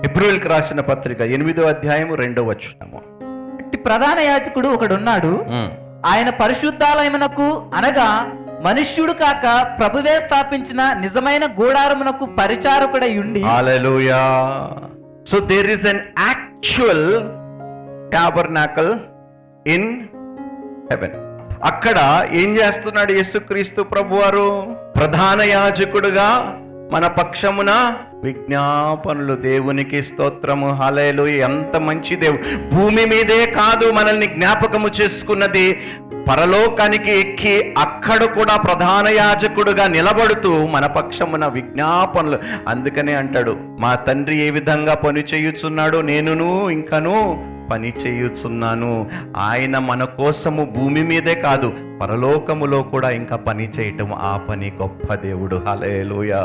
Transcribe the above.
హెబ్రీయులకు రాసిన పత్రిక 8వ అధ్యాయము 2వ వచనము. ఇట్టి ప్రధాన యాజకుడు ఒకడున్నాడు, ఆయన పరిశుద్ధాలయమునకు అనగా మనుష్యుడు కాక ప్రభువే స్థాపించిన నిజమైన గూడారమునకు పరిచారకుడై ఉండి. Hallelujah. So there is an actual tabernacle in heaven. అక్కడ ఏం చేస్తున్నాడు యేసుక్రీస్తు ప్రభువారు? ప్రధాన యాజకుడుగా మన పక్షమున విజ్ఞాపనలు. దేవునికి స్తోత్రము. హల్లెలూయా. ఎంత మంచి దేవుడు. భూమి మీదే కాదు మనల్ని జ్ఞాపకము చేసుకున్నది, పరలోకానికి ఎక్కి అక్కడ కూడా ప్రధాన యాజకుడుగా నిలబడుతూ మన పక్షమున విజ్ఞాపనలు. అందుకనే అంటాడు, మా తండ్రి ఏ విధంగా పని చేయుచున్నాడో నేనును ఇంకను పని చేయుచున్నాను. ఆయన మన కోసము భూమి మీదే కాదు పరలోకములో కూడా ఇంకా పని చేయటం, ఆ పని గొప్ప దేవుడు. హల్లెలూయా.